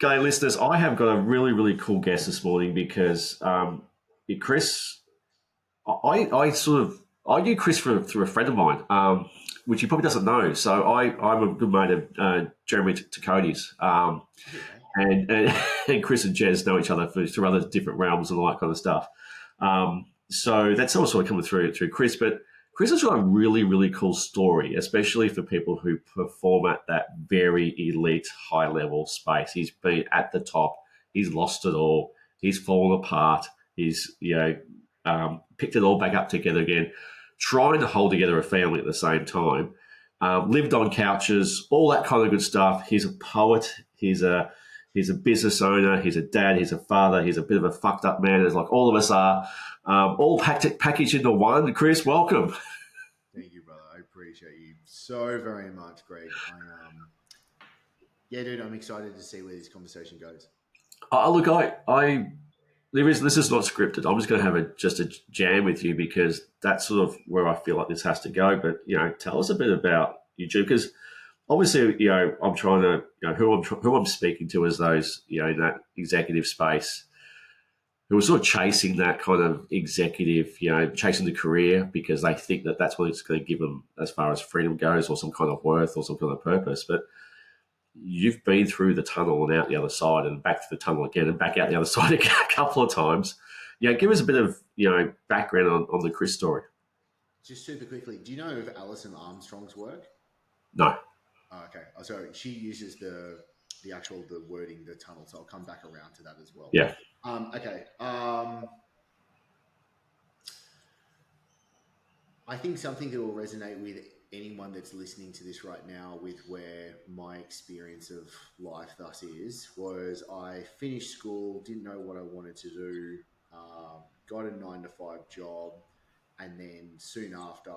Okay, listeners, I have got a really, really cool guest this morning because Chris, I knew Chris through a friend of mine, which he probably doesn't know. So I'm a good mate of Jeremy Tacody's, Okay. and and Chris and Jez know each other through other different realms and all that kind of stuff. So that's all sort of coming through Chris, but Chris has got a really, really cool story, especially for people who perform at that very elite high level space. He's been at the top. He's lost it all. He's fallen apart. He's picked it all back up together again, trying to hold together a family at the same time. Lived on couches, all that kind of good stuff. He's a poet. He's a business owner. He's a dad. He's a father. He's a bit of a fucked up man, as like all of us are. All packaged into one. Chris, welcome. Thank you, brother. I appreciate you so very much, Greg. Yeah, dude, I'm excited to see where this conversation goes. Look, this is not scripted. I'm just going to have just a jam with you because that's sort of where I feel like this has to go. But tell us a bit about you, Jim, because obviously, I'm trying to, who I'm speaking to as those, in that executive space who are sort of chasing that kind of executive, chasing the career because they think that that's what it's going to give them as far as freedom goes or some kind of worth or some kind of purpose. But you've been through the tunnel and out the other side and back through the tunnel again and back out the other side a couple of times. Give us a bit of, background on the Chris story. Just super quickly, do you know of Alison Armstrong's work? No. Oh, okay. Oh, sorry. She uses the wording, the tunnel. So I'll come back around to that as well. Yeah. Okay. I think something that will resonate with anyone that's listening to this right now with where my experience of life thus is was I finished school, didn't know what I wanted to do, got a 9 to 5 job, and then soon after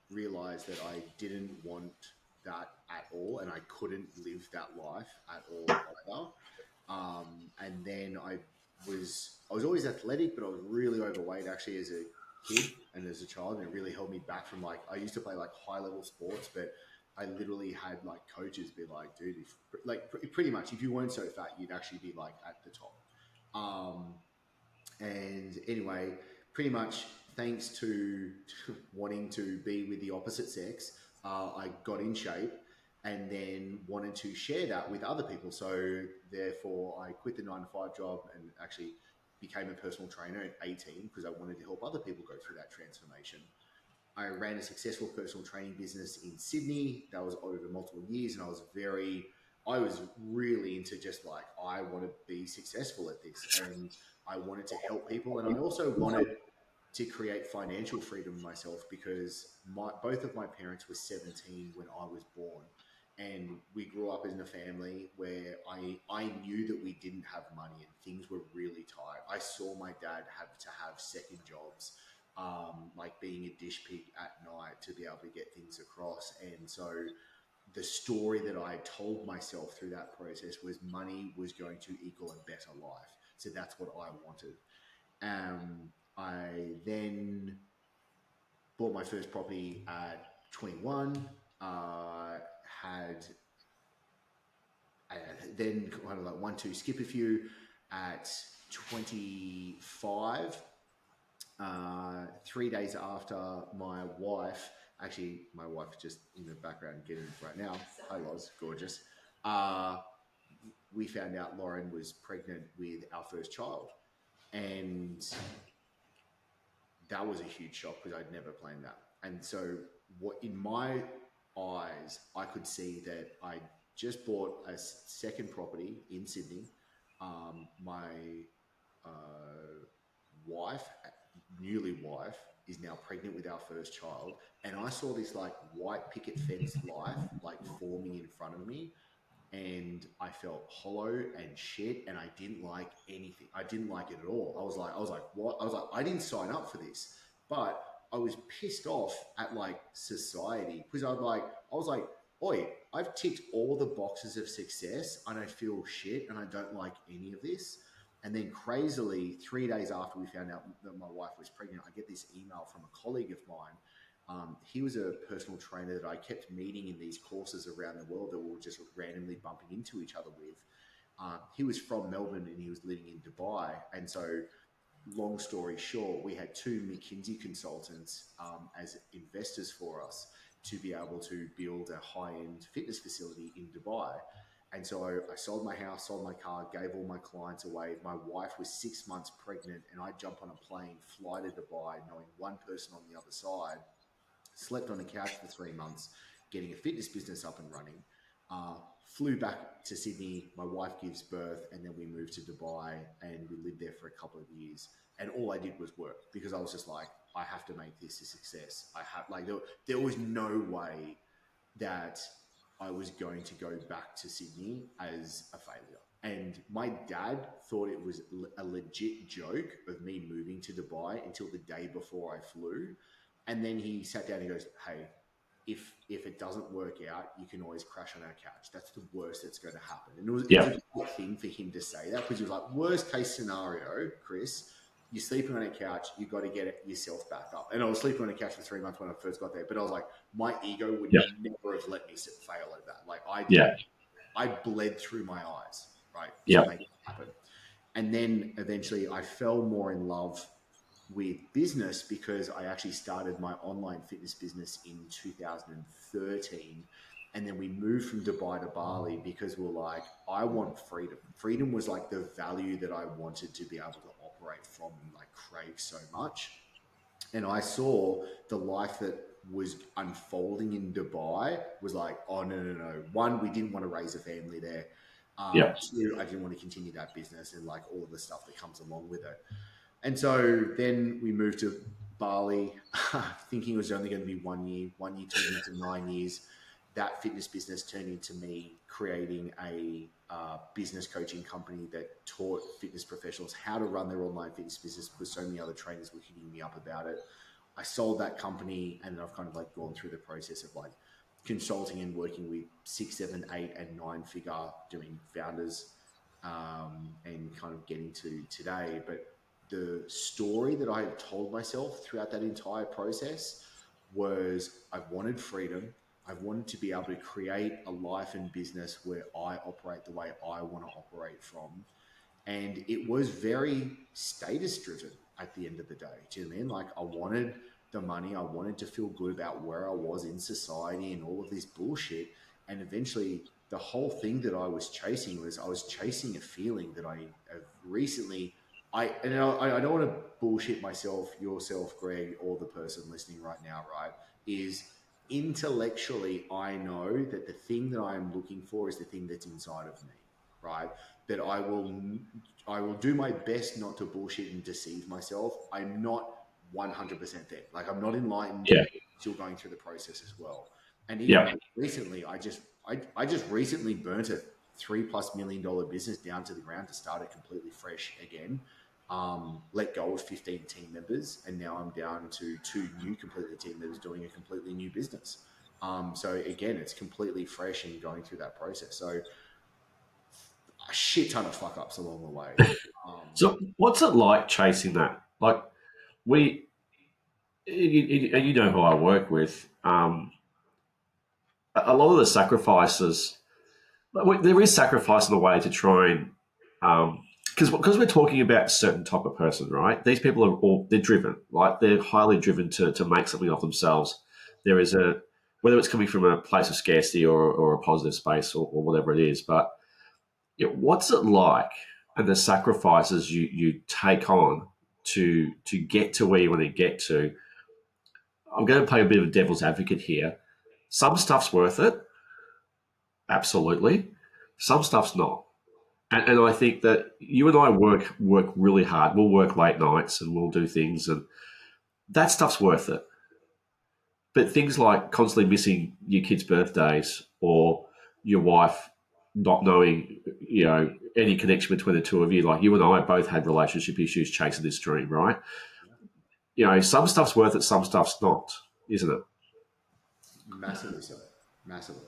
realized that I didn't want that at all and I couldn't live that life at all either. And then I was always athletic, but I was really overweight actually as a kid and as a child, and it really held me back from I used to play like high level sports, but I literally had like coaches be like, dude, pretty much if you weren't so fat, you'd actually be like at the top. And anyway, pretty much thanks to wanting to be with the opposite sex, I got in shape and then wanted to share that with other people. So therefore, I quit the 9 to 5 job and actually became a personal trainer at 18 because I wanted to help other people go through that transformation. I ran a successful personal training business in Sydney that was over multiple years, and I was really into just like I want to be successful at this, and I wanted to help people, and I also wanted to create financial freedom myself because both of my parents were 17 when I was born, and we grew up in a family where I knew that we didn't have money and things were really tight. I saw my dad have to have second jobs, like being a dish pig at night to be able to get things across. And so the story that I told myself through that process was money was going to equal a better life. So that's what I wanted. I then bought my first property at 21, had then kind of like 1, 2, skip a few at 25. 3 days after my wife just in the background getting it right now. Hi, Loz, gorgeous. We found out Lauren was pregnant with our first child. And that was a huge shock because I'd never planned that. And so what in my eyes, I could see that I just bought a second property in Sydney. My wife, newly wife, is now pregnant with our first child. And I saw this like white picket fence life like forming in front of me. And I felt hollow and shit, and I didn't like anything. I didn't like it at all. I was like, what? I was like, I didn't sign up for this, but I was pissed off at like society because I was like, oi, I've ticked all the boxes of success, and I feel shit, and I don't like any of this. And then crazily, 3 days after we found out that my wife was pregnant, I get this email from a colleague of mine. He was a personal trainer that I kept meeting in these courses around the world that we were just randomly bumping into each other with. He was from Melbourne and he was living in Dubai. And so, long story short, we had two McKinsey consultants as investors for us to be able to build a high end fitness facility in Dubai. And so I sold my house, sold my car, gave all my clients away. My wife was 6 months pregnant, and I jump on a plane, fly to Dubai, knowing one person on the other side, slept on a couch for 3 months, getting a fitness business up and running. Flew back to Sydney. My wife gives birth, and then we moved to Dubai, and we lived there for a couple of years. And all I did was work because I was just like, I have to make this a success. I have like there was no way that I was going to go back to Sydney as a failure. And my dad thought it was a legit joke of me moving to Dubai until the day before I flew. And then he sat down and he goes, "Hey, if it doesn't work out, you can always crash on our couch. That's the worst that's going to happen." And it was Yeah. a good thing for him to say that, because he was like, worst case scenario, Chris, you're sleeping on a couch, you got to get it yourself back up. And I was sleeping on a couch for 3 months when I first got there, but I was like, my ego would Yeah. never have let me fail at that. Like Yeah. I bled through my eyes, right, to Yeah. make it happen. And then eventually I fell more in love with business because I actually started my online fitness business in 2013. And then we moved from Dubai to Bali because we're like, I want freedom. Freedom was like the value that I wanted to be able to operate from and like crave so much. And I saw the life that was unfolding in Dubai was like, oh, no, no, no. One, we didn't want to raise a family there. Yeah. Two, I didn't want to continue that business and like all of the stuff that comes along with it. And so then we moved to Bali, thinking it was only going to be 1 year. 1 year turned into 9 years. That fitness business turned into me creating a business coaching company that taught fitness professionals how to run their online fitness business, because so many other trainers were hitting me up about it. I sold that company, and then I've kind of like gone through the process of like consulting and working with 6, 7, 8, and 9 figure doing founders, and kind of getting to today. But the story that I had told myself throughout that entire process was I've wanted freedom. I've wanted to be able to create a life and business where I operate the way I want to operate from. And it was very status driven at the end of the day. Do you know what I mean? Like, I wanted the money, I wanted to feel good about where I was in society and all of this bullshit. And eventually, the whole thing that I was chasing was I was chasing a feeling that I have recently. I don't want to bullshit myself, yourself, Greg, or the person listening right now, right? Is intellectually, I know that the thing that I am looking for is the thing that's inside of me, right? That I will do my best not to bullshit and deceive myself. I'm not 100% there. Like, I'm not enlightened. Yeah. Still going through the process as well. And even Yeah. like recently, I just recently burnt a $3+ million business down to the ground to start it completely fresh again. Let go of 15 team members, and now I'm down to two new completely team members doing a completely new business. So again, it's completely fresh and going through that process. So a shit ton of fuck ups along the way. Um, So, what's it like chasing that? Like, we, and you know who I work with. A lot of the sacrifices, there is sacrifice in the way to try and, because we're talking about a certain type of person, right? These people are all, they're driven, like they're highly driven to make something of themselves. There is a, whether it's coming from a place of scarcity or a positive space or whatever it is, but what's it like, and the sacrifices you take on to get to where you want to get to. I'm going to play a bit of a devil's advocate here. Some stuff's worth it, absolutely. Some stuff's not. And I think that you and I work really hard. We'll work late nights and we'll do things, and that stuff's worth it. But things like constantly missing your kids' birthdays or your wife not knowing, any connection between the two of you, like you and I both had relationship issues chasing this dream, right? Some stuff's worth it, some stuff's not, isn't it? Massively so, massively.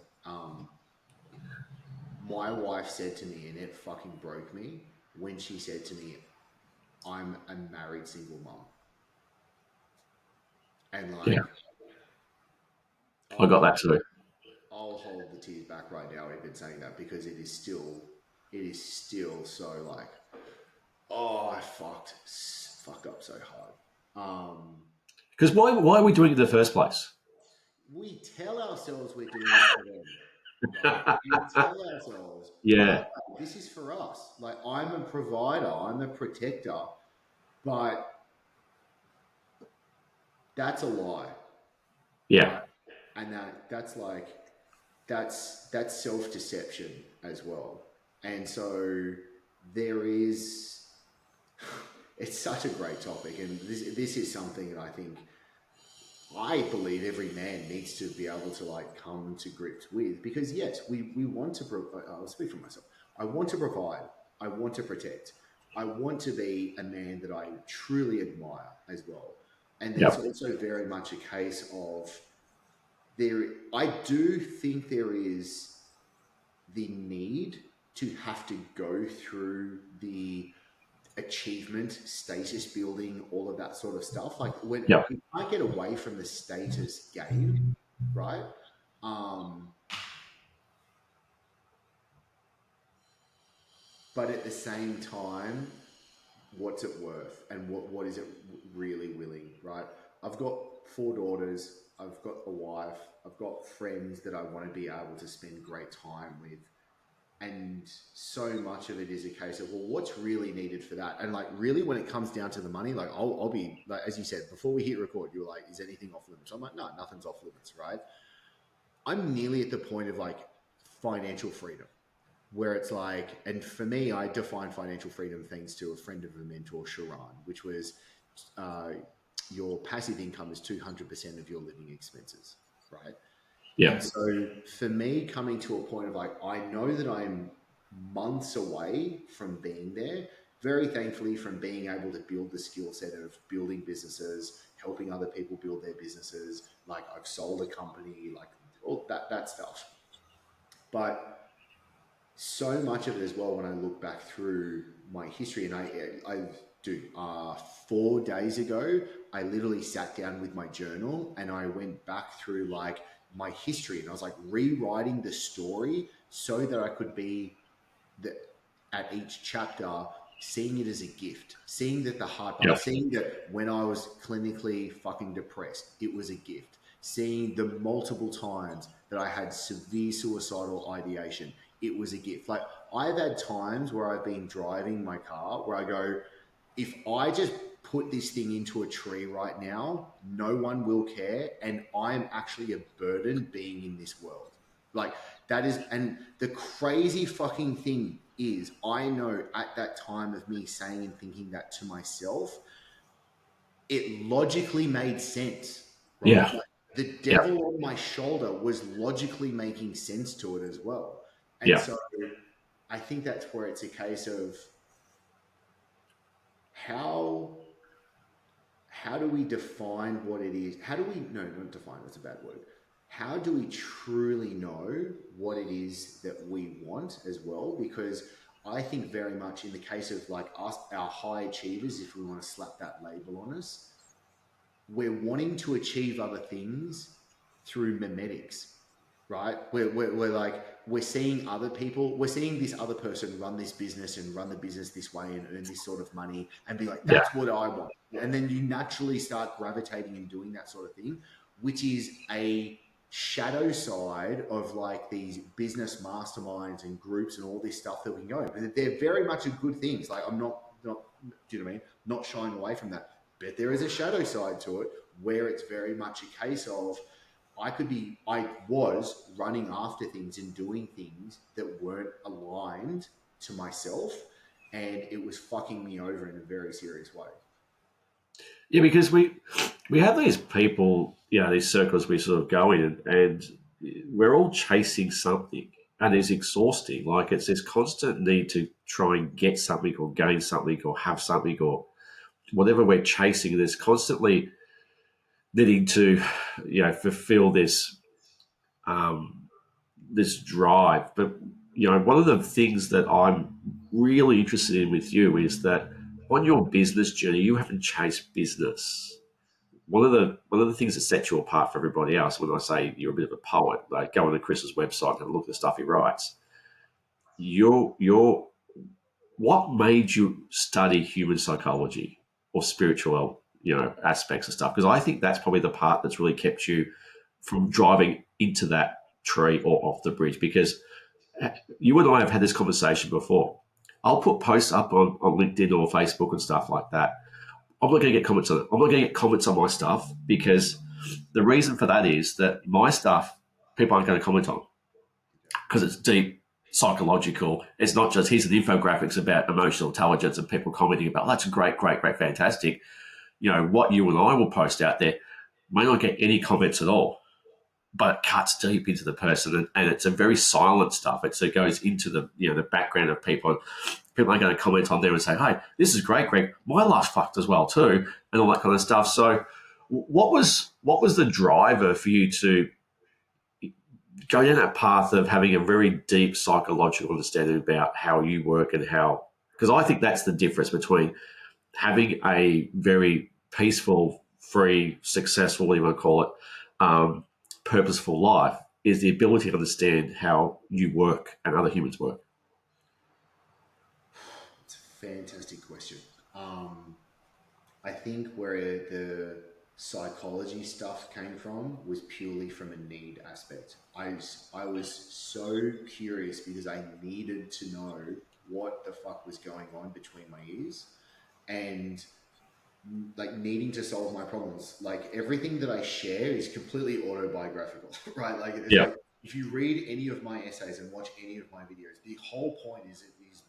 My wife said to me, and it fucking broke me when she said to me, "I'm a married single mom," and Yeah, like, I got I'll that too. I'll hold the tears back right now even saying that, because it is still it is still so like, oh, I fucked up so hard. Because why are we doing it in the first place? We tell ourselves we're doing it for them, right? We tell ourselves, Yeah, oh, this is for us. Like, I'm a provider, I'm a protector, but that's a lie, yeah, right? And that's like, that's self deception as well. And so there is, it's such a great topic, and this is something that I believe every man needs to be able to like come to grips with, because yes, we want to. I'll speak for myself. I want to provide. I want to protect. I want to be a man that I truly admire as well. And yeah, there's also very much a case of there. I do think there is the need to have to go through the achievement, status building, all of that sort of stuff. Like, when yeah, we can't get away from the status game, right? Um, but at the same time, what's it worth, and what is it really willing, right? I've got four daughters. I've got a wife. I've got friends that I want to be able to spend great time with. And so much of it is a case of, well, what's really needed for that? And like, really, when it comes down to the money, like, I'll be like, as you said before we hit record, you were like, is anything off limits? I'm like, no, nothing's off limits, right? I'm nearly at the point of like financial freedom, where it's like, and for me, I define financial freedom thanks to a friend of a mentor, Sharon, which was, uh, your passive income is 200% of your living expenses, right? yeah, And so for me, coming to a point of like, I know that I'm months away from being there, very thankfully, from being able to build the skill set of building businesses, helping other people build their businesses. Like, I've sold a company, like all that stuff. But so much of it as well, when I look back through my history, and I do, 4 days ago, I literally sat down with my journal and I went back through like my history, and I was like rewriting the story so that I could be the, at each chapter, seeing it as a gift, seeing that the hard yeah, part, seeing that when I was clinically fucking depressed, it was a gift, seeing the multiple times that I had severe suicidal ideation, it was a gift. Like, I've had times where I've been driving my car where I go, if I just put this thing into a tree right now, no one will care. And I'm actually a burden being in this world. Like, that is, and the crazy fucking thing is, I know at that time of me saying and thinking that to myself, it logically made sense, right? yeah, Like, the yeah, devil on my shoulder was logically making sense to it as well. And yeah, so I think that's where it's a case of how how do we define what it is? How do we, no, not define, that's a bad word. How do we truly know what it is that we want as well? Because I think very much in the case of like us, our high achievers, if we want to slap that label on us, we're wanting to achieve other things through memetics, right? We're like, we're seeing other people, we're seeing this other person run this business and run the business this way and earn this sort of money and be like, yeah, that's what I want. And then you naturally start gravitating and doing that sort of thing, which is a shadow side of like these business masterminds and groups and all this stuff that we know. But they're very much a good things. Like, I'm not, do you know what I mean? Not shying away from that. But there is a shadow side to it where it's very much a case of, I was running after things and doing things that weren't aligned to myself, and it was fucking me over in a very serious way. yeah. Because we have these people, these circles we sort of go in, and we're all chasing something, and it's exhausting. Like, it's this constant need to try and get something or gain something or have something or whatever we're chasing. There's constantly needing to, fulfill um, this drive. But one of the things that I'm really interested in with you is that on your business journey, you haven't chased business. One of the things that sets you apart from everybody else, when I say you're a bit of a poet, like go on to Chris's website and look at the stuff he writes. your what made you study human psychology or spiritual, aspects of stuff? Because I think that's probably the part that's really kept you from driving into that tree or off the bridge. Because you and I have had this conversation before. I'll put posts up on LinkedIn or Facebook and stuff like that. I'm not going to get comments on it. I'm not going to get comments on my stuff because the reason for that is that my stuff people aren't going to comment on because it's deep psychological. It's not just here's an infographics about emotional intelligence and people commenting about, oh, that's great, great, great, fantastic. What you and I will post out there may not get any comments at all, but it cuts deep into the person, and it's a very silent stuff. It goes into the background of people. People aren't going to comment on there and say, "Hey, this is great, Greg. My life's fucked as well too," and all that kind of stuff. So, what was the driver for you to go down that path of having a very deep psychological understanding about how you work and how? Because I think that's the difference between having a very peaceful, free, successful, what do you want to call it, purposeful life is the ability to understand how you work and other humans work. It's a fantastic question. Um, I think where the psychology stuff came from was purely from a need aspect. I was so curious because I needed to know what the fuck was going on between my ears, and like needing to solve my problems. Like everything that I share is completely autobiographical, right? Like it's Yeah. like if you read any of my essays and watch any of my videos, the whole point is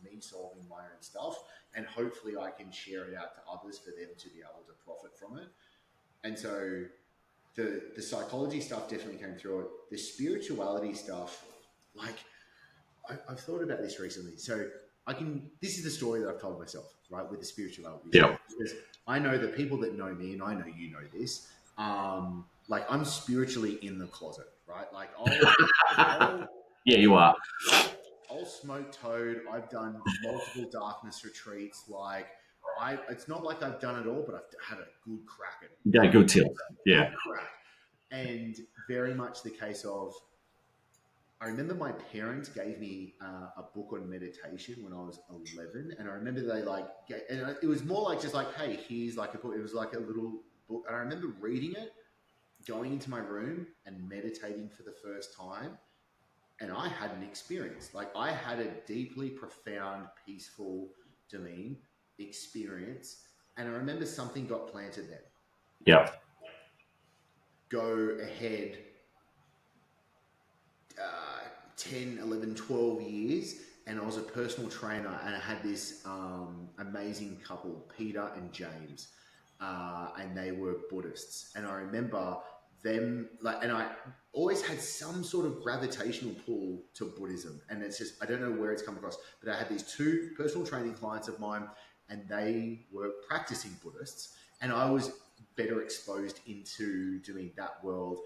me solving my own stuff, and hopefully I can share it out to others for them to be able to profit from it. And so the psychology stuff definitely came through it. The spirituality stuff, like I've thought about this recently. So this is the story that I've told myself, right, with the spirituality Yeah. stuff. Because I know the people that know me, and I know you know this, like I'm spiritually in the closet, right? Like I'll, Yeah, I'll, you are. I'll smoke toad. I've done multiple darkness retreats. Like it's not like I've done it all, but I've had a good crack at it, Yeah, right? good tilt. Yeah. Good crack. And very much the case of, I remember my parents gave me a book on meditation when I was 11, and I remember they and it was more like just like, hey, here's like a book. It was like a little book, and I remember reading it, going into my room and meditating for the first time, and I had an experience. Like I had a deeply profound, peaceful, domain experience, and I remember something got planted then. Yeah. Go ahead 10, 11, 12 years, and I was a personal trainer, and I had this amazing couple, Peter and James, and they were Buddhists. And I remember them, like, and I always had some sort of gravitational pull to Buddhism. And it's just, I don't know where it's come across, but I had these two personal training clients of mine, and they were practicing Buddhists, and I was better exposed into doing that world,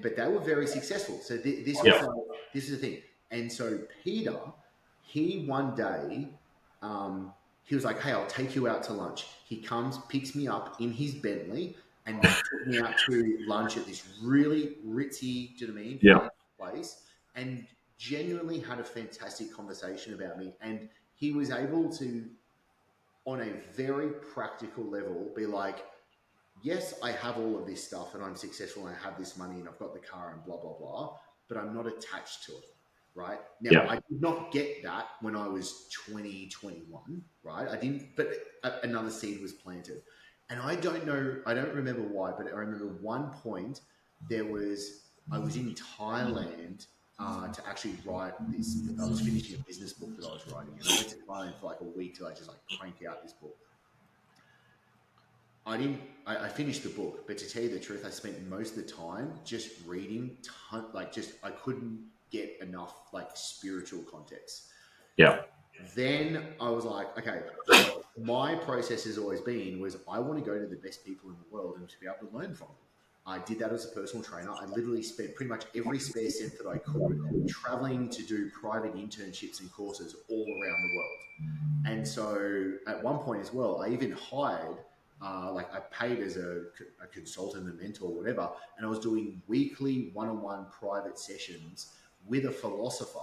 but they were very successful. So this was Yeah. like, this is the thing. And so Peter, he one day, he was like, "Hey, I'll take you out to lunch." He comes, picks me up in his Bentley, and took me out to lunch at this really ritzy, do you know what I mean, Yeah. fancy place, and genuinely had a fantastic conversation about me. And he was able to, on a very practical level, be like, yes, I have all of this stuff and I'm successful and I have this money and I've got the car and blah, blah, blah, but I'm not attached to it. Right. Now, Yeah. I did not get that when I was 20, 21. Right. I didn't, but another seed was planted. And I don't know, I don't remember why, but I remember one point I was in Thailand to actually write this. I was finishing a business book that I was writing, and I went to Thailand for like a week till I just like crank out this book. I didn't. I finished the book, but to tell you the truth, I spent most of the time just reading. I couldn't get enough like spiritual context. Yeah. Then I was like, okay, my process has always been was I want to go to the best people in the world and to be able to learn from them. I did that as a personal trainer. I literally spent pretty much every spare cent that I could traveling to do private internships and courses all around the world. And so at one point as well, I even hired, like I paid as a consultant, a mentor, whatever, and I was doing weekly one-on-one private sessions with a philosopher.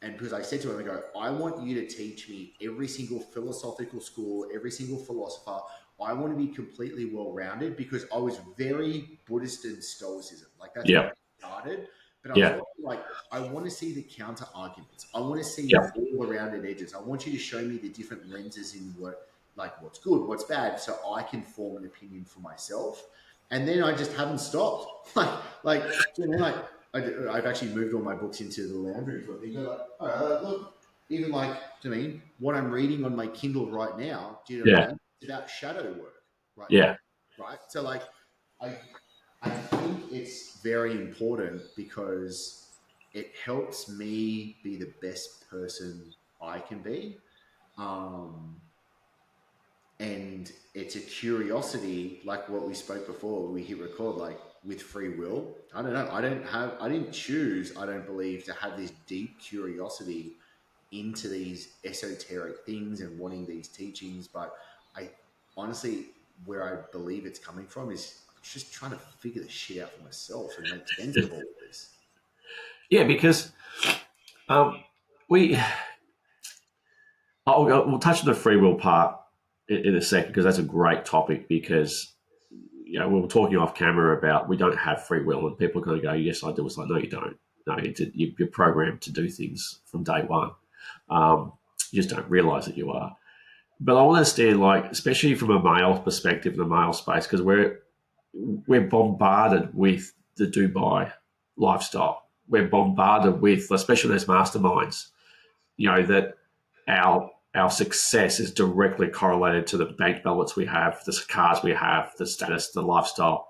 And because I said to him, I go, I want you to teach me every single philosophical school, every single philosopher. I want to be completely well rounded because I was very Buddhist and Stoicism. Like that's where Yeah. I started. But I was Yeah. also like, I want to see the counter arguments. I want to see Yeah. all the rounded edges. I want you to show me the different lenses in what, like what's good, what's bad, so I can form an opinion for myself. And then I just haven't stopped. You know, like I've actually moved all my books into the lounge room. You go like, all right, look, even like, do you know what I mean, what I'm reading on my Kindle right now, do you know what I Yeah. mean? It's about shadow work right now, Yeah. right? So like, I, I think it's very important because it helps me be the best person I can be. Um, and it's a curiosity like what we spoke before we hit record, like with free will. I don't know, I didn't choose, I don't believe, to have this deep curiosity into these esoteric things and wanting these teachings, but I honestly, where I believe it's coming from is just trying to figure the shit out for myself and make sense of all of this. Yeah, because um, we we'll touch on the free will part in a second because that's a great topic because we were talking off camera about we don't have free will and people are going to go, yes I do. It's like, no you don't. No, you're programmed to do things from day one. You just don't realize that you are. But I want to understand, like, especially from a male perspective in the male space, because we're bombarded with the Dubai lifestyle. We're bombarded with, especially those masterminds, that our success is directly correlated to the bank balance we have, the cars we have, the status, the lifestyle.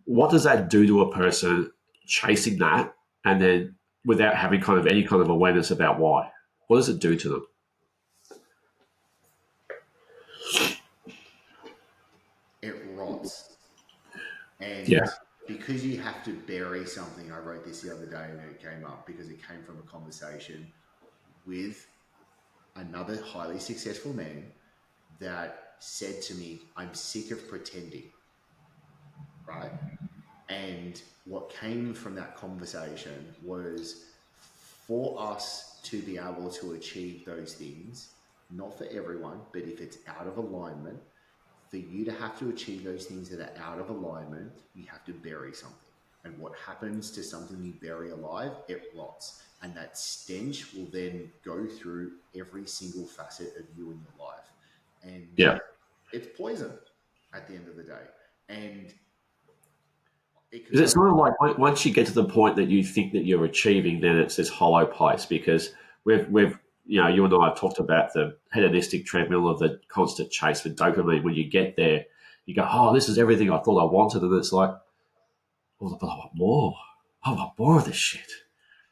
What does that do to a person chasing that, and then without having kind of any kind of awareness about why? What does it do to them? It rots. Yeah, And because you have to bury something, I wrote this the other day and it came up because it came from a conversation with another highly successful man that said to me, I'm sick of pretending, right? And what came from that conversation was for us to be able to achieve those things, not for everyone, but if it's out of alignment, for you to have to achieve those things that are out of alignment, you have to bury something. And what happens to something you bury alive? It rots. And that stench will then go through every single facet of you in your life. And yeah. it's poison at the end of the day. And because Because it's I, sort of like once you get to the point that you think that you're achieving, then it's this hollow place. Because we've you and I have talked about the hedonistic treadmill of the constant chase for dopamine. When you get there, you go, "Oh, this is everything I thought I wanted," and it's like, "Well, but I want more. I want more of this shit.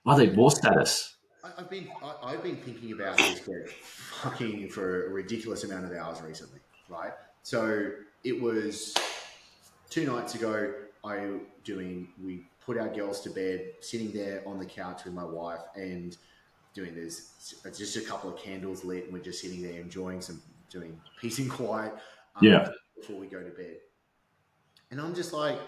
I need more status." I've been thinking about this for fucking for a ridiculous amount of hours recently, right? So it was 2 nights ago. We put our girls to bed, sitting there on the couch with my wife, and doing this. Just a couple of candles lit, and we're just sitting there enjoying doing peace and quiet Yeah, before we go to bed. And I'm just like,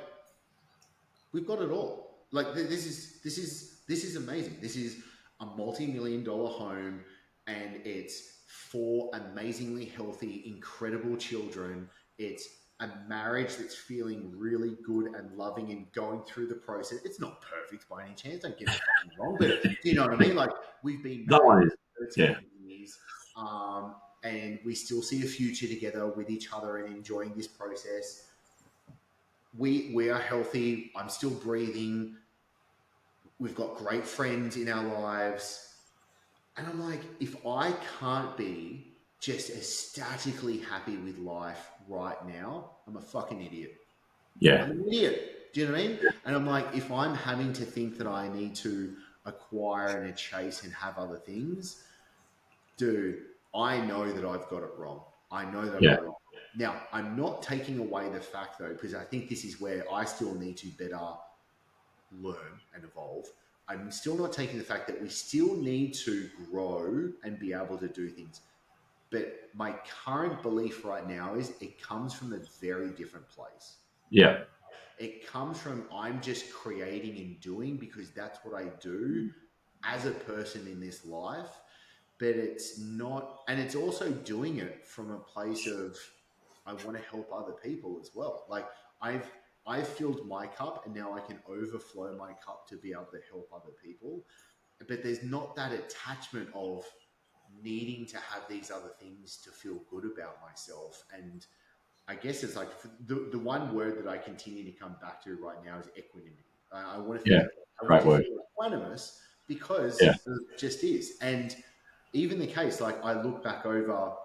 we've got it all. Like this is amazing. This is a multi-million-dollar home, and it's four amazingly healthy, incredible children. It's a marriage that's feeling really good and loving and going through the process. It's not perfect by any chance. Don't get me fucking wrong, but do you know what I mean? Like we've been no married one is. for Yeah, 13 years. And we still see a future together with each other and enjoying this process. We are healthy. I'm still breathing. We've got great friends in our lives. And I'm like, if I can't be just ecstatically happy with life right now, I'm a fucking idiot. yeah, I'm an idiot. Do you know what I mean? And I'm like, if I'm having to think that I need to acquire and chase and have other things, dude, I know that I've got it wrong. I know that I've yeah, got it wrong. Now, I'm not taking away the fact though, because I think this is where I still need to better learn and evolve. I'm still not taking the fact that we still need to grow and be able to do things. But my current belief right now is it comes from a very different place. yeah, It comes from I'm just creating and doing because that's what I do. as a person in this life, but it's not, and it's also doing it from a place of I want to help other people as well. Like I've I've filled my cup, and now I can overflow my cup to be able to help other people. But there's not that attachment of needing to have these other things to feel good about myself. And I guess it's like the one word that I continue to come back to right now is equanimity. I want to Yeah. feel, I want Great to word. feel equanimous Yeah. because it just is. And even the case, like I look back over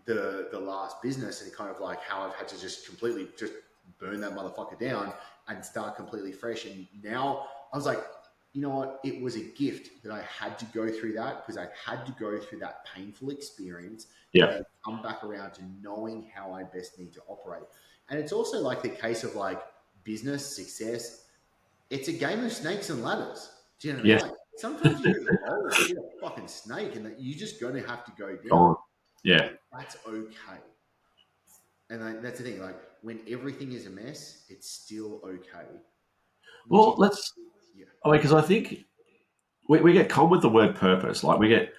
the last business and kind of like how I've had to just completely just burn that motherfucker down and start completely fresh. And now I was like, you know what? It was a gift that I had to go through that, because I had to go through that painful experience and Yeah. then come back around to knowing how I best need to operate. And it's also like the case of like business success. It's a game of snakes and ladders. Do you know what I mean? Yes. Like sometimes you're going to roll and hit a fucking snake, and that you're just going to have to go Go down. on. Yeah. That's okay. And like, that's the thing. Like when everything is a mess, it's still okay. Which Well, is, let's. yeah. I mean, because I think we get con with the word purpose. Like it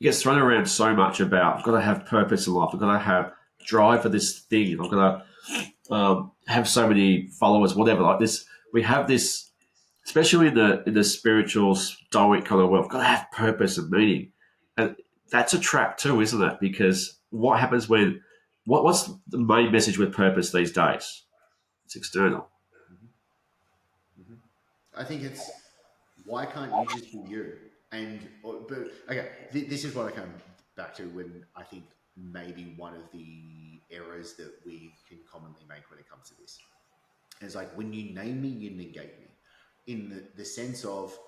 gets thrown around so much about I've got to have purpose in life. I've got to have drive for this thing. I've got to have so many followers, whatever. Like this, we have this, especially in the spiritual stoic kind of world. I've got to have purpose and meaning, and that's a trap too, isn't it? Because what happens when what's the main message with purpose these days? It's external. Mm-hmm. Mm-hmm. I think it's, why can't you just be you? And but okay, this is what I come back to when I think maybe one of the errors that we can commonly make when it comes to this is like when you name me, you negate me, in the sense of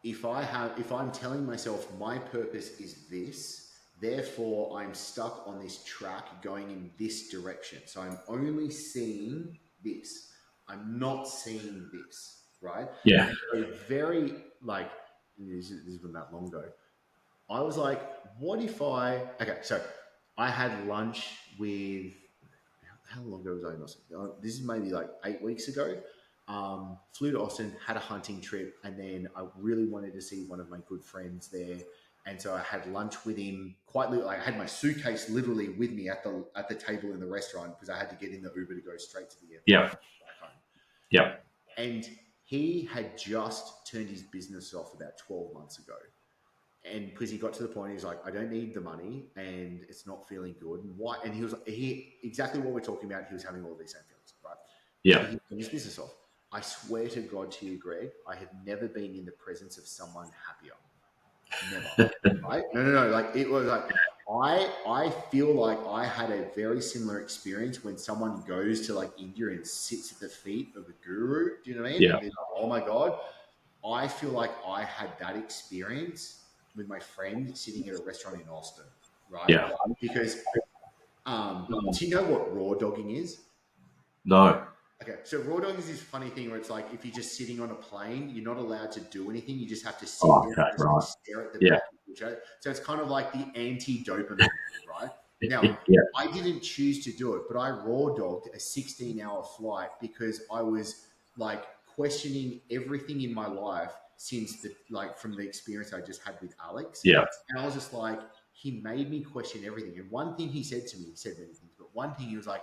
if I'm telling myself my purpose is this, therefore I'm stuck on this track going in this direction. So I'm only seeing this. I'm not seeing this, right? Yeah. And so very like this wasn't that long ago. I was like, what if I okay, so I had lunch with, how long ago was I in Austin? This is maybe like 8 weeks ago. Flew to Austin, had a hunting trip, and then I really wanted to see one of my good friends there. And so I had lunch with him. Quite literally, like I had my suitcase literally with me at the table in the restaurant, because I had to get in the Uber to go straight to the airport Yeah. back home. Yeah. And he had just turned his business off about 12 months ago. And because he got to the point, he was like, I don't need the money and it's not feeling good. And why? And he exactly what we're talking about. He was having all these same feelings, right? So Yeah. he turned his business off. I swear to God to you, Greg, I have never been in the presence of someone happier. Never. Right? No. Like it was like I feel like I had a very similar experience when someone goes to like India and sits at the feet of a guru. Do you know what I mean? Yeah. And they're like, oh my God. I feel like I had that experience with my friend sitting at a restaurant in Austin, right? Yeah. Because do you know what raw dogging is? No. Okay, so raw dogging is this funny thing where it's like if you're just sitting on a plane, you're not allowed to do anything. You just have to sit Oh, there okay. and just like Right. stare at the Yeah. back of the chair. So it's kind of like the anti-dopamine, right? Now, Yeah. I didn't choose to do it, but I raw dogged a 16-hour flight because I was like questioning everything in my life since the like from the experience I just had with Alex. Yeah. And I was just like, he made me question everything. And one thing he said to me, he said many things, but one thing he was like,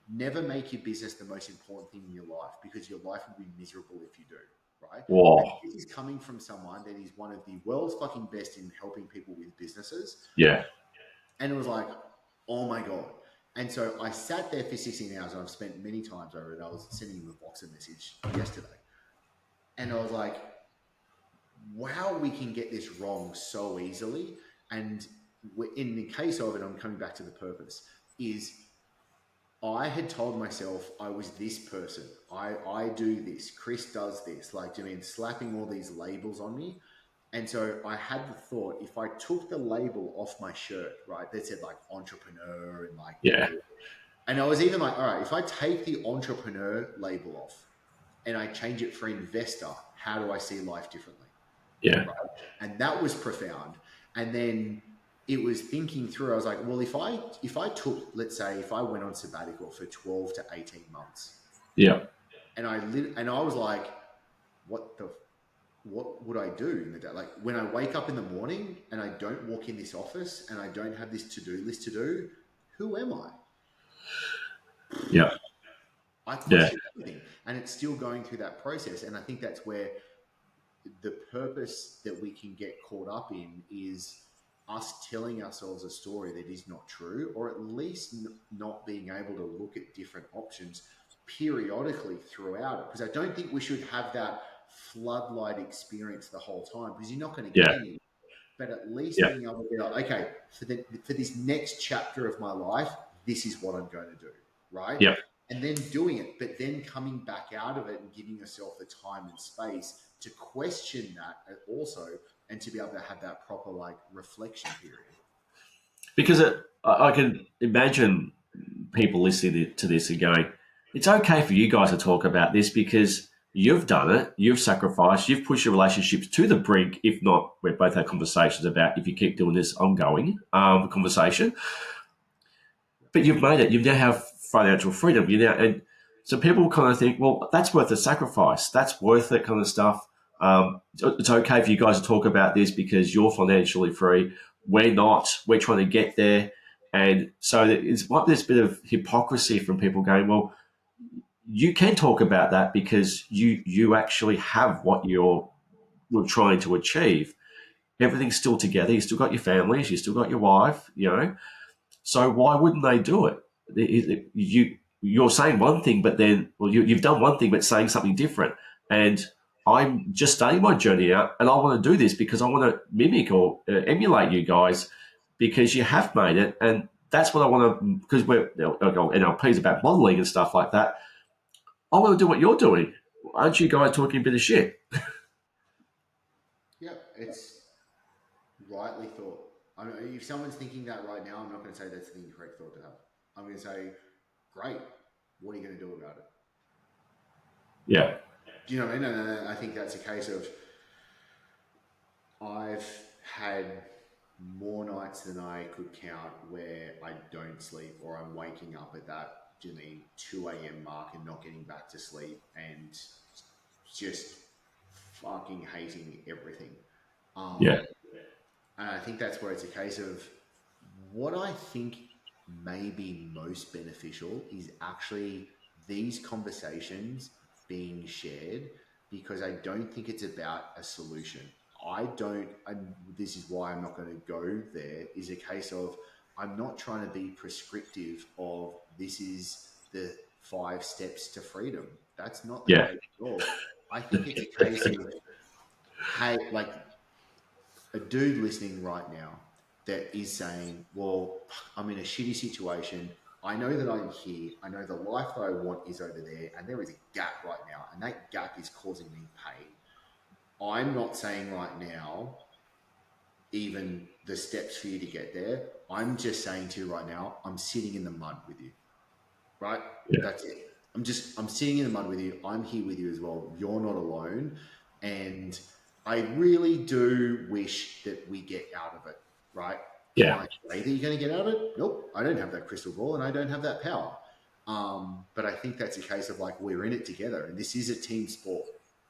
never make your business the most important thing in your life, because your life will be miserable if you do, right? And Whoa. this is coming from someone that is one of the world's fucking best in helping people with businesses. Yeah. And it was like, oh my God. And so I sat there for 16 hours, and I've spent many times over it. I was sending him a Voxer message yesterday. And I was like, wow, we can get this wrong so easily. And in the case of it, I'm coming back to the purpose, is I had told myself I was this person. I do this. Chris does this. Like, I mean, slapping all these labels on me. And so I had the thought, if I took the label off my shirt, right, that said like entrepreneur and like, Yeah. and I was even like, all right, if I take the entrepreneur label off and I change it for investor, how do I see life differently? Yeah. Right. And that was profound. And then it was thinking through, I was like, well, if I took, let's say, if I went on sabbatical for 12 to 18 months Yeah. and I was like, what the what would I do in the day? Like when I wake up in the morning and I don't walk in this office and I don't have this to-do list to do, who am I? Yeah. I Yeah. question everything, and it's still going through that process. And I think that's where the purpose that we can get caught up in is us telling ourselves a story that is not true, or at least not being able to look at different options periodically throughout it. Because I don't think we should have that floodlight experience the whole time, because you're not going to get Yeah. any. But at least Yeah. being able to be like, okay, for this next chapter of my life, this is what I'm going to do, right? Yeah. And then doing it, but then coming back out of it and giving yourself the time and space to question that also, and to be able to have that proper like reflection period. Because I can imagine people listening to this and going, it's okay for you guys to talk about this because you've done it, you've sacrificed, you've pushed your relationships to the brink. If not, we've both had conversations about if you keep doing this ongoing conversation, but you've made it. You now have financial freedom. You now, and so people kind of think, well, that's worth the sacrifice. That's worth it, kind of stuff. It's okay for you guys to talk about this because you're financially free. We're not. We're trying to get there, and so it's like this bit of hypocrisy from people going, well, you can talk about that because you actually have what you're trying to achieve. Everything's still together. You still got your families. You still got your wife. You know, so why wouldn't they do it? You're saying one thing, but then you've done one thing, but saying something different. And I'm just starting my journey out, and I want to do this because I want to mimic or emulate you guys because you have made it, and that's what I want to. Because we're NLP is about modeling and stuff like that. I want to do what you're doing. Aren't you guys talking a bit of shit? Yeah, it's rightly thought. I mean, if someone's thinking that right now, I'm not going to say that's the incorrect thought to have. I'm going to say, great. What are you going to do about it? Yeah, Do you know what I mean? And I think that's a case of I've had more nights than I could count where I don't sleep, or I'm waking up at that, do you mean 2 a.m. mark and not getting back to sleep and just fucking hating everything. yeah, Um, and I think that's where it's a case of what I think may be most beneficial is actually these conversations being shared, because I don't think it's about a solution. I don't, and this is why I'm not going to go there, is a case of I'm not trying to be prescriptive of this is the 5 steps to freedom. That's not the yeah, case at all. I think it's a case of, hey, like a dude listening right now that is saying, well, I'm in a shitty situation. I know that I'm here. I know the life that I want is over there. And there is a gap right now. And that gap is causing me pain. I'm not saying right now, even the steps for you to get there. I'm just saying to you right now, I'm sitting in the mud with you, right? yeah, That's it. I'm sitting in the mud with you. I'm here with you as well. You're not alone. And I really do wish that we get out of it, right? Can yeah, I say that you're going to get out of it? Nope. I don't have that crystal ball and I don't have that power. But I think that's a case of like, we're in it together and this is a team sport.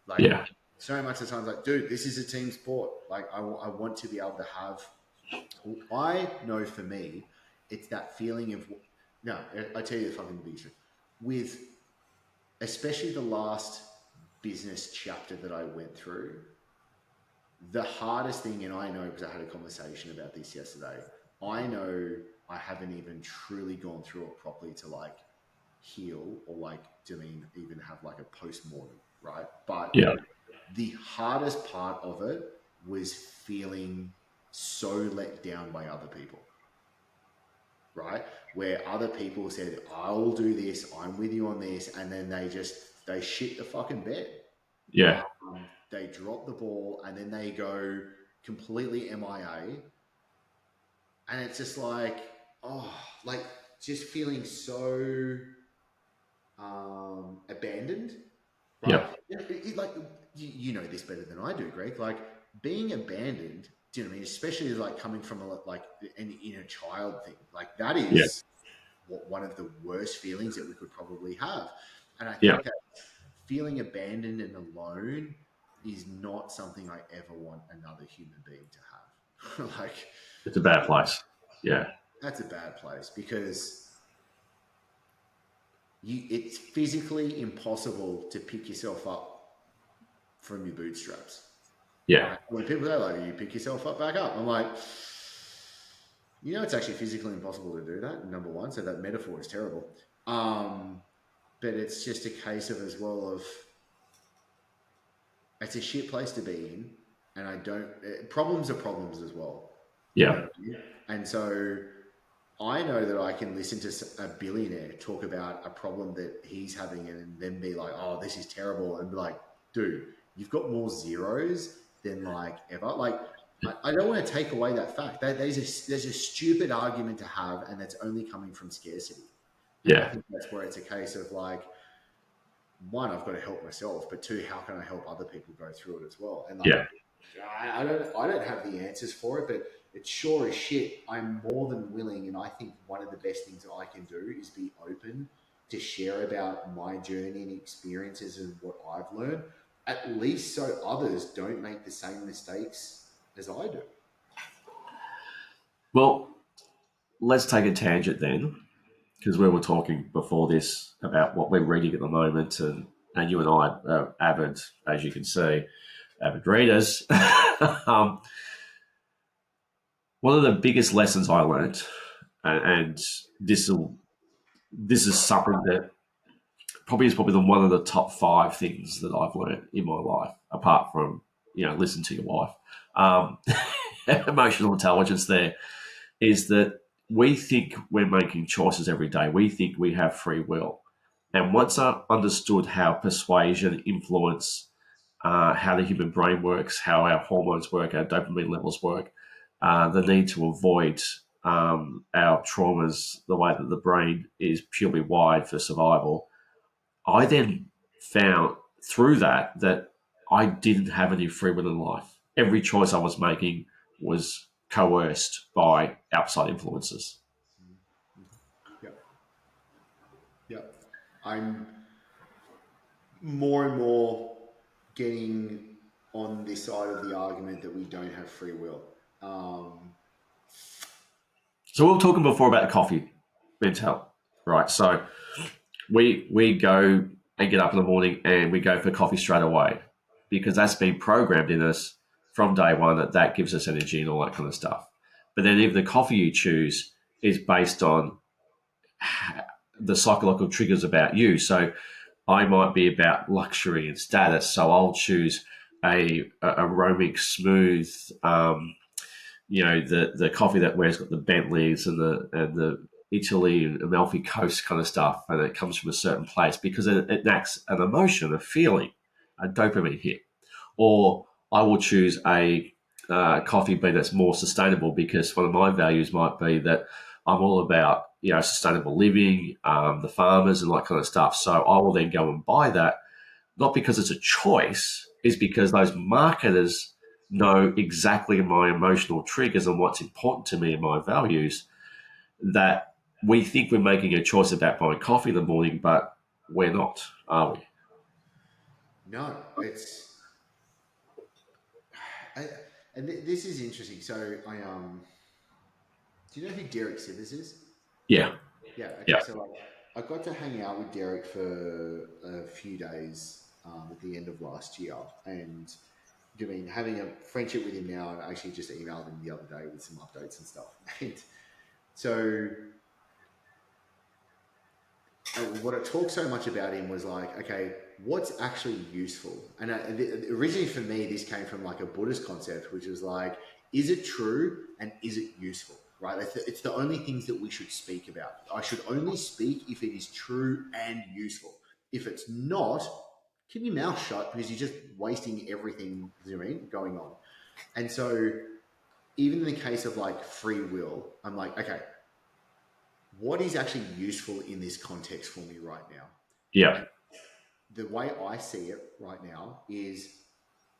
Like, yeah, so much of the time, like, dude, this is a team sport. Like, I want to be able to have, I know for me, it's that feeling of, no, I tell you the fucking biggest thing. With especially the last business chapter that I went through, the hardest thing, and I know because I had a conversation about this yesterday, I know I haven't even truly gone through it properly to like heal or like, do I mean even have like a post mortem, right? But yeah, the hardest part of it was feeling so let down by other people, right? Where other people said, I'll do this, I'm with you on this, and then they shit the fucking bed. yeah, They drop the ball and then they go completely MIA. And it's just like, oh, like just feeling so abandoned, right? yeah, Like, you know this better than I do, Greg. Like being abandoned, do you know what I mean? Especially like coming from like an inner child thing, like that yeah, is one of the worst feelings that we could probably have. And I yeah, think that feeling abandoned and alone is not something I ever want another human being to have. Like, It's a bad place. Yeah. that's a bad place because it's physically impossible to pick yourself up from your bootstraps. Yeah. Right? When people say like, you pick yourself up back up, I'm like, it's actually physically impossible to do that. Number one, so that metaphor is terrible. But it's just a case of as well of it's a shit place to be in, and I don't. Problems are problems as well. You know Yeah. what I mean? And so I know that I can listen to a billionaire talk about a problem that he's having and then be like, oh, this is terrible. And be like, dude, you've got more zeros than like ever. Like, I don't want to take away that fact. There's a stupid argument to have, and that's only coming from scarcity. And I Yeah. think that's where it's a case of like, one, I've got to help myself, but two, how can I help other people go through it as well? And like, Yeah. I don't have the answers for it, but it's sure as shit. I'm more than willing, and I think one of the best things that I can do is be open to share about my journey and experiences and what I've learned, at least so others don't make the same mistakes as I do. Well, let's take a tangent then, because we were talking before this about what we're reading at the moment, and you and I are avid, as you can see, avid readers. um, One of the biggest lessons I learned, and this is something that probably one of the top five things that I've learned in my life, apart from listen to your wife. Um, Emotional intelligence there is that we think we're making choices every day. We think we have free will, and once I understood how persuasion, influence, how the human brain works, how our hormones work, our dopamine levels work, the need to avoid our traumas, the way that the brain is purely wired for survival. I then found through that I didn't have any free will in life. Every choice I was making was coerced by outside influences. Yep, yep. I'm more and more getting on this side of the argument that we don't have free will. Um, So we were talking before about coffee mental, right? So we go and get up in the morning and we go for coffee straight away because that's been programmed in us from day one that gives us energy and all that kind of stuff. But then if the coffee you choose is based on the psychological triggers about you, so I might be about luxury and status, so I'll choose a aromatic, smooth, the coffee that wears got the Bentleys and the Italy and Amalfi Coast kind of stuff, and it comes from a certain place because it enacts an emotion, a feeling, a dopamine hit. Or I will choose a coffee bean that's more sustainable because one of my values might be that I'm all about sustainable living, the farmers and all that kind of stuff. So I will then go and buy that, not because it's a choice, is because those marketers know exactly my emotional triggers and what's important to me and my values, that we think we're making a choice about buying coffee in the morning, but we're not, are we? no, it's I, and this is interesting. So do you know who Derek Sivers is? Yeah, Yeah. Okay. yeah. So like, I got to hang out with Derek for a few days at the end of last year, and doing having a friendship with him now. I actually just emailed him the other day with some updates and stuff. And so what it talked so much about him was like, okay, what's actually useful? And originally for me, this came from like a Buddhist concept, which was like, is it true and is it useful? Right? It's the only things that we should speak about. I should only speak if it is true and useful. If it's not, keep your mouth shut because you're just wasting everything going on. And so even in the case of like free will, I'm like, okay, what is actually useful in this context for me right now? Yeah, And the way I see it right now is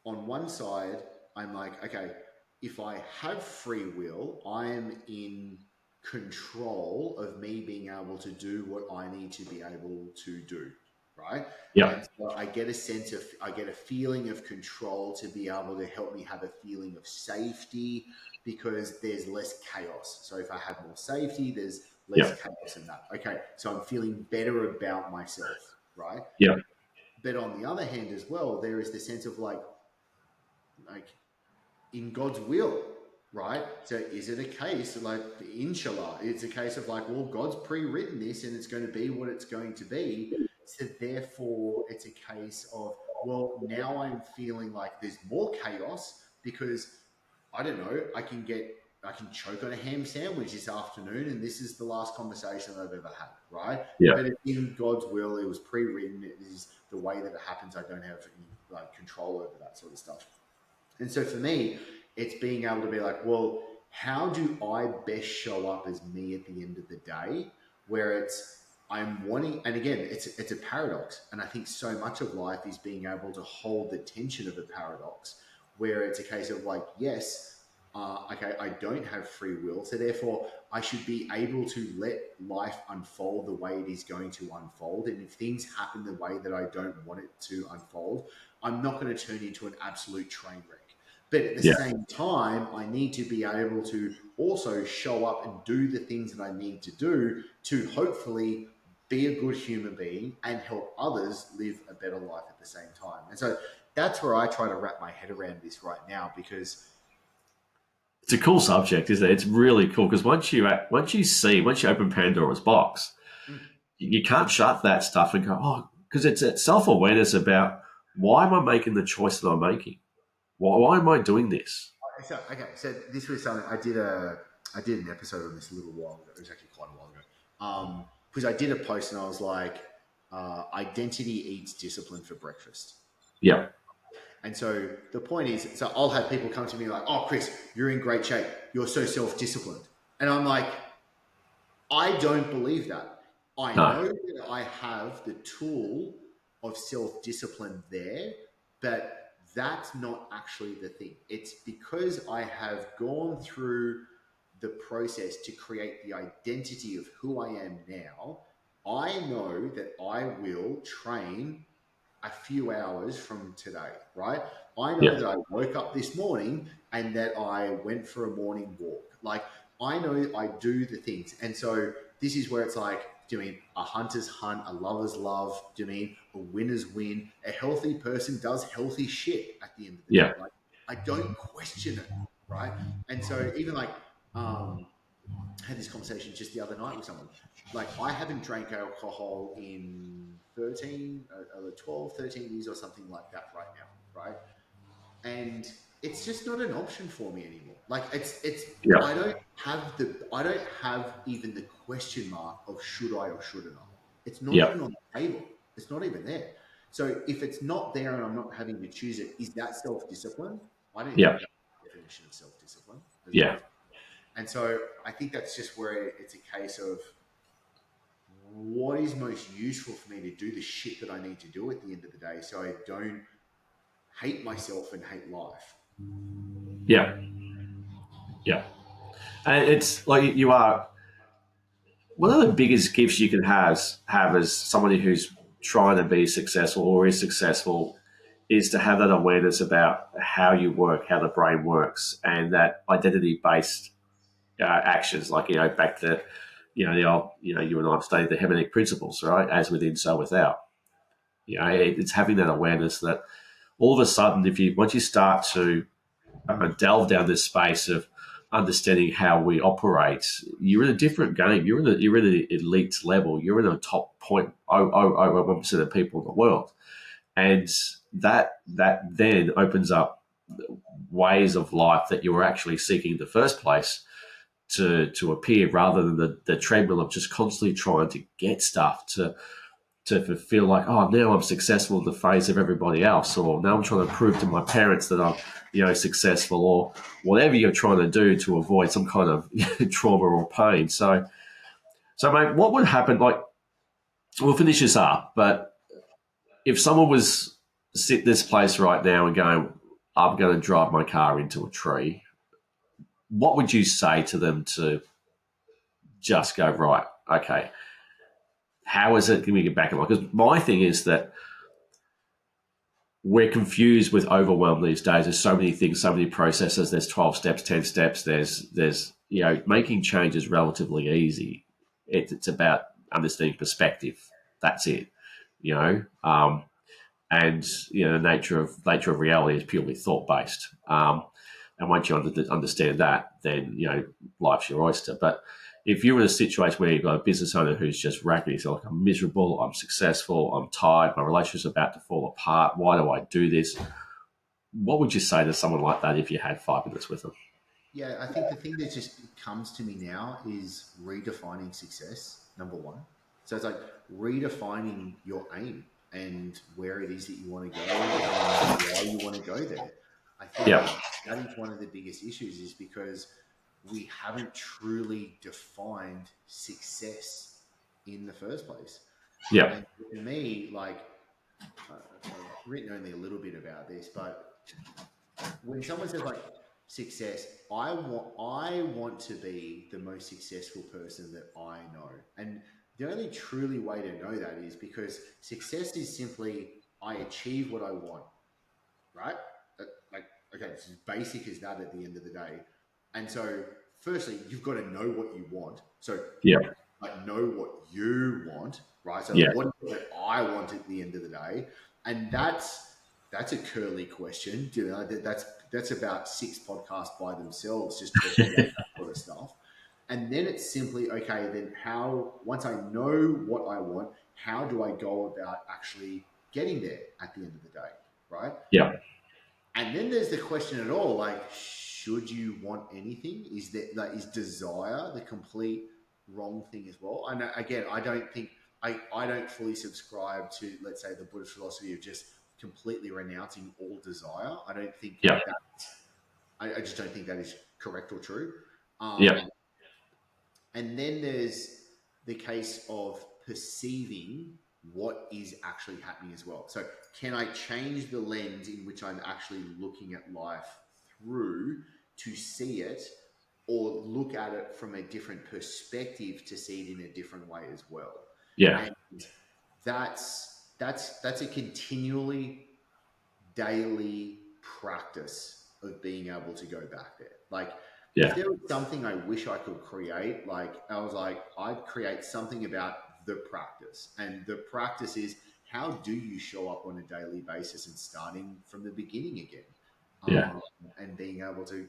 on one side, I'm like, okay, if I have free will, I'm in control of me being able to do what I need to be able to do. right? Yeah. And so I get I get a feeling of control to be able to help me have a feeling of safety because there's less chaos. So if I have more safety, there's less Yeah. chaos in that. Okay, so I'm feeling better about myself, right? Yeah. But on the other hand, as well, there is the sense of like in God's will, right? So is it a case of like, inshallah, it's a case of like, well, God's pre-written this and it's going to be what it's going to be. So therefore, it's a case of, well, now I'm feeling like there's more chaos because I don't know, I can choke on a ham sandwich this afternoon, and this is the last conversation I've ever had, right? Yeah. But it's in God's will. It was pre-written. It is the way that it happens. I don't have any like control over that sort of stuff. And so for me, it's being able to be like, well, how do I best show up as me at the end of the day? Where it's I'm wanting, and again, it's a paradox, and I think so much of life is being able to hold the tension of a paradox, where it's a case of like, yes, okay, I don't have free will, so therefore I should be able to let life unfold the way it is going to unfold, and if things happen the way that I don't want it to unfold, I'm not going to turn into an absolute train wreck. But at the Yeah. same time, I need to be able to also show up and do the things that I need to do to hopefully be a good human being and help others live a better life at the same time. And so that's where I try to wrap my head around this right now because It's a cool subject, isn't it? It's really cool because once you open Pandora's box, mm, you can't shut that stuff and go, oh, because it's self awareness about why am I making the choice that I'm making? Why am I doing this? so okay, so this was something I did an episode on this a little while ago. It was actually quite a while ago. Because I did a post and I was like, identity eats discipline for breakfast. Yeah. And so the point is, so I'll have people come to me like, oh, Chris, you're in great shape. You're so self disciplined. And I'm like, I don't believe that. I No. know that I have the tool of self discipline there, but that's not actually the thing. It's because I have gone through the process to create the identity of who I am now. I know that I will train a few hours from today, right? I know Yeah. that I woke up this morning and that I went for a morning walk. Like, I know I do the things. And so this is where it's like, do you mean a hunter's hunt, a lover's love? Do you mean a winner's win? A healthy person does healthy shit at the end of the day. Yeah. Like, I don't question it, right? And so even like, I had this conversation just the other night with someone. Like, I haven't drank alcohol in 12, 13 years or something like that right now, right? And it's just not an option for me anymore. Like, Yeah. I don't have even the question mark of should I or shouldn't I. It's not Yeah. even on the table. It's not even there. So if it's not there and I'm not having to choose it, is that self-discipline? I don't Yeah. think that's the definition of self-discipline as Yeah. well. And so I think that's just where it's a case of what is most useful for me to do the shit that I need to do at the end of the day so I don't hate myself and hate life. Yeah. Yeah. And it's like you are one of the biggest gifts you can have as somebody who's trying to be successful or is successful is to have that awareness about how you work, how the brain works, and that identity based actions. Like back to the old you and I have studied the Heminic principles, right? As within, so without. It's having that awareness that all of a sudden, if you once you start to delve down this space of understanding how we operate, you're in a different game. You're in an elite level. You're in a top 0.0001% of people in the world, and that then opens up ways of life that you were actually seeking in the first place to appear, rather than the treadmill of just constantly trying to get stuff to feel like, oh, now I'm successful in the face of everybody else, or now I'm trying to prove to my parents that I'm, successful, or whatever you're trying to do to avoid some kind of trauma or pain. So, mate, what would happen? Like, we'll finish this up, but if someone was sit this place right now and going, I'm going to drive my car into a tree, what would you say to them to just go, right? Okay, How is it going to get back in line? Because my thing is that we're confused with overwhelm these days. There's so many things, so many processes. There's 12 steps, 10 steps. There's making change is relatively easy. It's about understanding perspective. That's it. You know, and the nature of reality is purely thought based. And once you understand that, then life's your oyster. But if you're in a situation where you've got a business owner who's just ragging, so like, I'm miserable, I'm successful, I'm tired, my relationship's about to fall apart. Why do I do this? What would you say to someone like that if you had 5 minutes with them? Yeah, I think the thing that just comes to me now is redefining success, number one. So it's like redefining your aim and where it is that you want to go and why you want to go there. I think Yeah, that that is one of the biggest issues is because we haven't truly defined success in the first place. yeah, And for me, like, I've written only a little bit about this, but when someone says like success, I want to be the most successful person that I know. And the only truly way to know that is because success is simply I achieve what I want, right? Like, okay, it's as basic as that at the end of the day. And so firstly, you've got to know what you want. So yeah, like know what you want, right? So yeah, what is it that I want at the end of the day? And that's a curly question. You know, that's about 6 podcasts by themselves just talking about that sort of stuff. And then it's simply okay. Then how? Once I know what I want, how do I go about actually getting there at the end of the day, right? yeah, And then there's the question at all, like, should you want anything? Is that like is desire the complete wrong thing as well? And again, I don't think I don't fully subscribe to, let's say, the Buddhist philosophy of just completely renouncing all desire. I don't think yeah, that I just don't think that is correct or true. yeah, Um, and then there's the case of perceiving what is actually happening as well. So, can I change the lens in which I'm actually looking at life through to see it, or look at it from a different perspective to see it in a different way as well? yeah, And that's a continually daily practice of being able to go back there. Like, if yeah, there was something I wish I could create, like, I was like, I'd create something about the practice. And the practice is how do you show up on a daily basis and starting from the beginning again? yeah, Um, and being able to,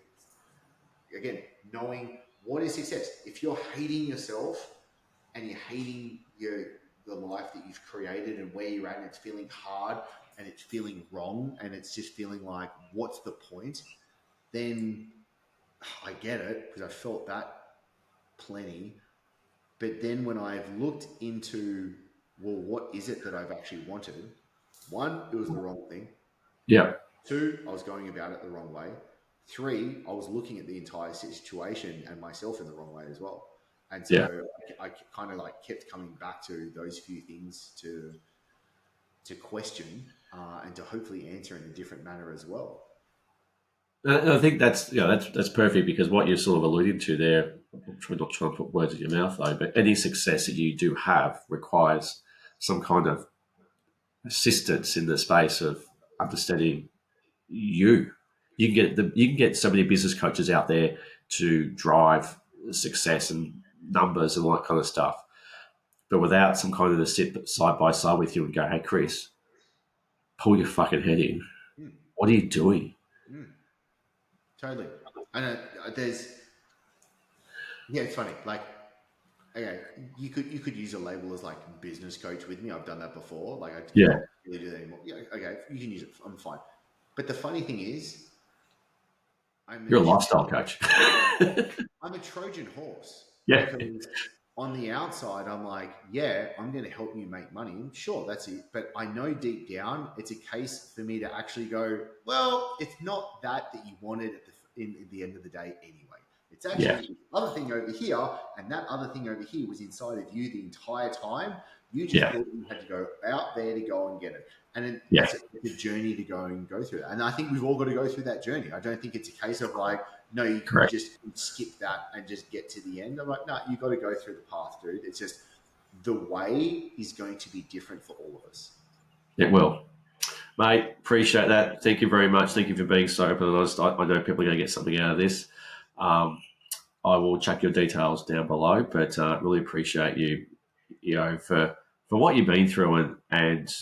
again, knowing what is success. If you're hating yourself and you're hating the life that you've created and where you're at, and it's feeling hard and it's feeling wrong and it's just feeling like, what's the point? Then I get it because I felt that plenty. But then when I've looked into, well, what is it that I've actually wanted? One, it was the wrong thing. yeah, Two, I was going about it the wrong way. Three, I was looking at the entire situation and myself in the wrong way as well. And yeah. so I kind of like kept coming back to those few things to question and to hopefully answer in a different manner as well. I think that's perfect because what you're sort of alluding to there. I'm not trying to put words in your mouth though, but any success that you do have requires some kind of assistance in the space of understanding you. You can get so many business coaches out there to drive success and numbers and all that kind of stuff, but without some kind of to sit side by side with you and go, "Hey, Chris, pull your fucking head in. Mm, What are you doing?" mm, totally. And there's, yeah, it's funny. Like, okay, you could use a label as like business coach with me. I've done that before. Like, I Yeah, don't really do that anymore. Yeah, okay, you can use it. I'm fine. But the funny thing is, I'm a you're a lifestyle coach. I'm a Trojan horse Yeah, because on the outside, I'm like, yeah, I'm going to help you make money. And sure, that's it. But I know deep down, it's a case for me to actually go, well, it's not that you wanted at the end of the day anyway. It's yeah, actually this other thing over here, and that other thing over here was inside of you the entire time. You just yeah, thought you had to go out there to go and get it. And yeah. it's a journey to go and go through that. And I think we've all got to go through that journey. I don't think it's a case of like, no, you can Correct. just skip that and just get to the end. I'm like, no, you got to go through the path, dude. It's just the way is going to be different for all of us. It will. Mate, appreciate that. Thank you very much. Thank you for being so open and honest. I know people are going to get something out of this. Um, I will chuck your details down below, but really appreciate you, for what you've been through and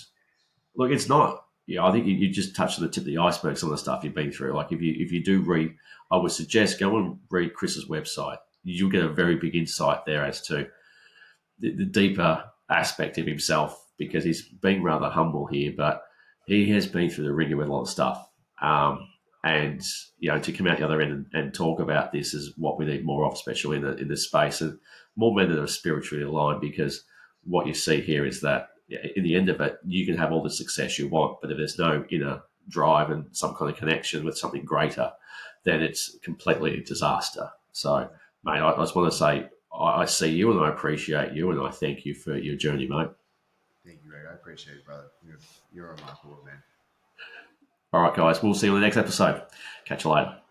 look, it's not. Yeah, I think you just touched on the tip of the iceberg. Some of the stuff you've been through. Like if you do read, I would suggest go and read Chris's website. You'll get a very big insight there as to the deeper aspect of himself because he's being rather humble here, but he has been through the ringer with a lot of stuff. And to come out the other end and talk about this is what we need more of, especially in the space, and more men that are spiritually aligned. Because what you see here is that in the end of it, you can have all the success you want, but if there's no inner drive and some kind of connection with something greater, then it's completely a disaster. So, mate, I just want to say I see you and I appreciate you and I thank you for your journey, mate. Thank you, Greg. I appreciate it, brother. You're a remarkable man. All right, guys, we'll see you in the next episode. Catch you later.